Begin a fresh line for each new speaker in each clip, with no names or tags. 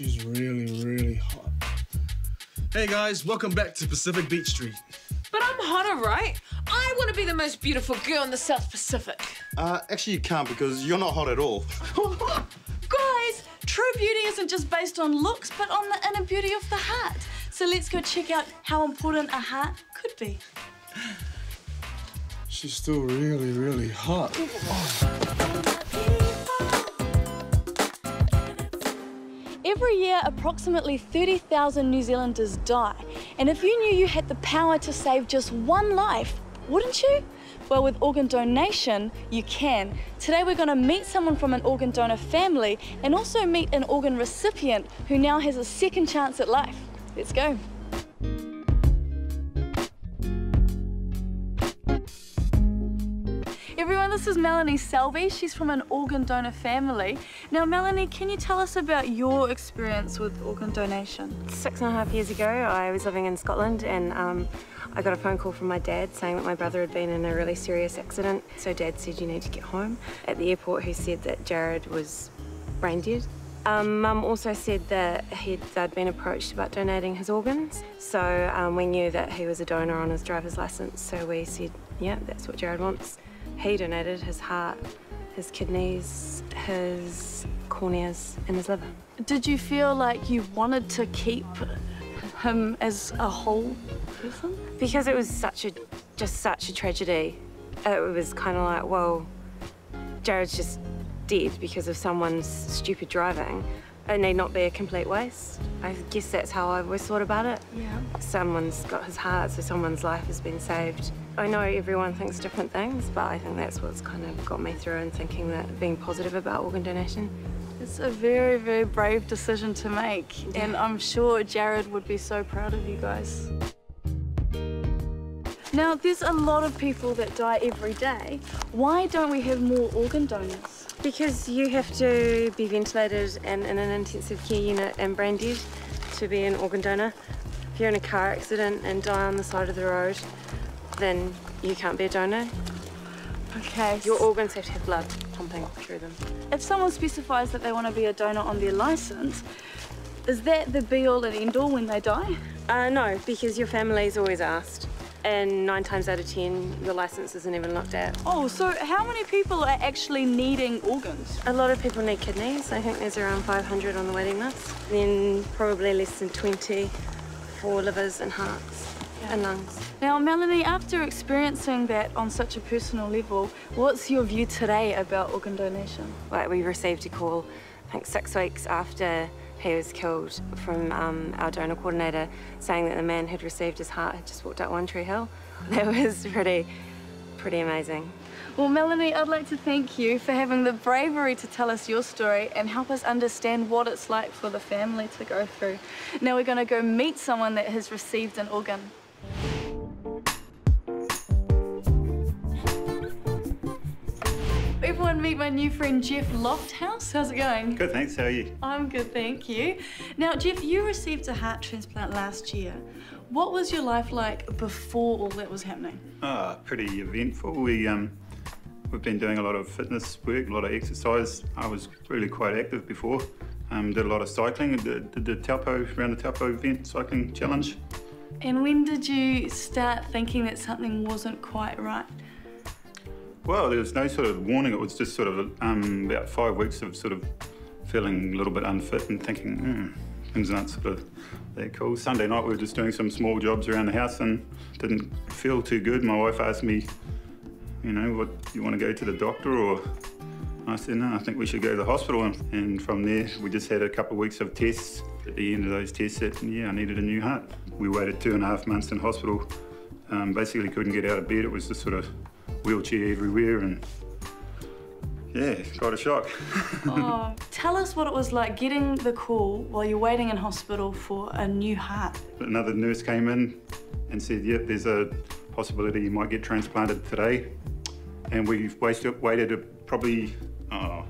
She's really, really hot. Hey guys, welcome back to Pacific Beach Street.
But I'm hotter, right? I want to be the most beautiful girl in the South Pacific.
Actually you can't because you're not hot at all.
Guys, true beauty isn't just based on looks, but on the inner beauty of the heart. So let's go check out how important a heart could be.
She's still really, really hot.
Every year, approximately 30,000 New Zealanders die. And if you knew you had the power to save just one life, wouldn't you? Well, with organ donation, you can. Today we're going to meet someone from an organ donor family and also meet an organ recipient who now has a second chance at life. Let's go. Everyone, this is Melanie Selby. She's from an organ donor family. Now, Melanie, can you tell us about your experience with organ donation?
6.5 years ago, I was living in Scotland and I got a phone call from my dad saying that my brother had been in a really serious accident. So Dad said, you need to get home. At the airport, he said that Jared was brain dead. Mum also said that they'd been approached about donating his organs. So we knew that he was a donor on his driver's licence. So we said, yeah, that's what Jared wants. He donated his heart, his kidneys, his corneas and his liver.
Did you feel like you wanted to keep him as a whole person?
Because it was just such a tragedy. It was kind of like, well, Jared's just dead because of someone's stupid driving. It need not be a complete waste. I guess that's how I always thought about it.
Yeah.
Someone's got his heart, so someone's life has been saved. I know everyone thinks different things, but I think that's what's kind of got me through and thinking that being positive about organ donation.
It's a very, very brave decision to make,
Yeah.
and I'm sure Jared would be so proud of you guys. Now, there's a lot of people that die every day. Why don't we have more organ donors?
Because you have to be ventilated and in an intensive care unit and brain dead to be an organ donor. If you're in a car accident and die on the side of the road, then you can't be a donor.
Okay.
Your organs have to have blood pumping through them.
If someone specifies that they want to be a donor on their license, is that the be-all and end-all when they die?
No, because your family's always asked. And 9 times out of 10, your license isn't even looked at.
Oh, so how many people are actually needing organs?
A lot of people need kidneys. I think there's around 500 on the waiting list. Then probably less than 20 for livers and hearts and lungs.
Now, Melanie, after experiencing that on such a personal level, what's your view today about organ donation?
Like, we received a call, I think 6 weeks after he was killed, from our donor coordinator saying that the man who'd received his heart had just walked up One Tree Hill. That was pretty amazing.
Well, Melanie, I'd like to thank you for having the bravery to tell us your story and help us understand what it's like for the family to go through. Now we're going to go meet someone that has received an organ. Everyone meet my new friend Jeff Lofthouse. How's it going?
Good, thanks. How are you?
I'm good, thank you. Now, Jeff, you received a heart transplant last year. What was your life like before all that was happening?
Pretty eventful. We've been doing a lot of fitness work, a lot of exercise. I was really quite active before. Did a lot of cycling, did the Taupo, around the Taupo event cycling challenge.
And when did you start thinking that something wasn't quite right?
Well, there was no sort of warning. It was just sort of about 5 weeks of sort of feeling a little bit unfit and thinking, things aren't sort of that cool. Sunday night we were just doing some small jobs around the house and didn't feel too good. My wife asked me, you know, what, do you want to go to the doctor? Or I said, no, I think we should go to the hospital. And from there, we just had a couple of weeks of tests. At the end of those tests, yeah, I needed a new heart. We waited 2.5 months in hospital. Basically couldn't get out of bed. It was just sort of wheelchair everywhere and yeah, quite a shock.
Oh, tell us what it was like getting the call while you're waiting in hospital for a new heart.
Another nurse came in and said, yep, there's a possibility you might get transplanted today. And we've waited probably, I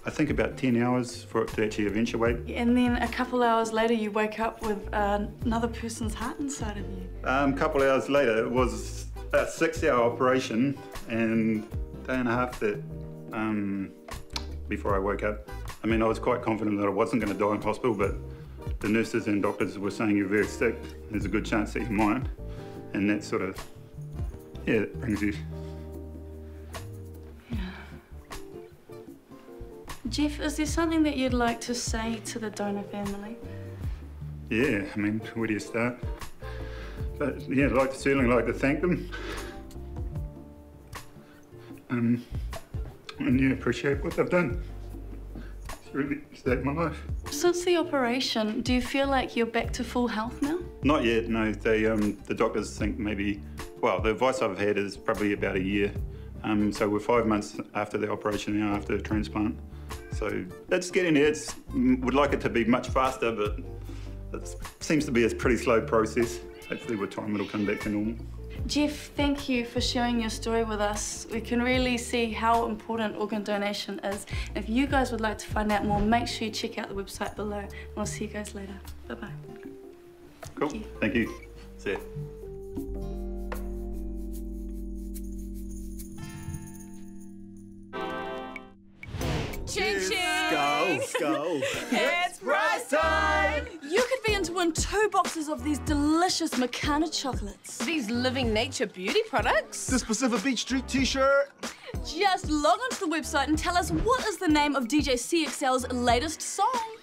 think about 10 hours for it to actually eventuate.
And then a couple hours later you wake up with another person's heart inside of you.
A couple hours later, it was a 6-hour operation and a day and a half that before I woke up. I mean, I was quite confident that I wasn't going to die in hospital, but the nurses and doctors were saying you're very sick. There's a good chance that you might. And that sort of, yeah, it brings you.
Yeah. Jeff, is there something that you'd like to say to the donor family?
Yeah, I mean, where do you start? But yeah, I'd certainly like to thank them. And yeah, appreciate what they've done. It's really saved my life.
Since the operation, do you feel like you're back to full health now?
Not yet, no. They, the doctors think maybe, well, the advice I've had is probably about a year. So we're 5 months after the operation now, after the transplant. So it's getting there. Would like it to be much faster, but it seems to be a pretty slow process. Hopefully with time it'll come back to normal.
Jeff, thank you for sharing your story with us. We can really see how important organ donation is. If you guys would like to find out more, make sure you check out the website below. And I'll see you guys later. Bye-bye.
Cool. Thank you. See ya.
Ching ching!
Go.
It's prize time!
You could be in to win 2 boxes of these delicious Makana chocolates.
These living nature beauty products.
This Pacific Beach Street t-shirt.
Just log onto the website and tell us what is the name of DJ CXL's latest song.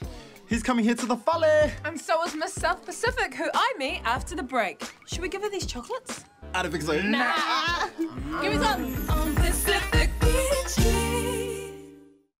He's coming here to the Fale.
And so is Miss South Pacific, who I meet after the break. Should we give her these chocolates?
I don't think so.
Nah.
Give me some.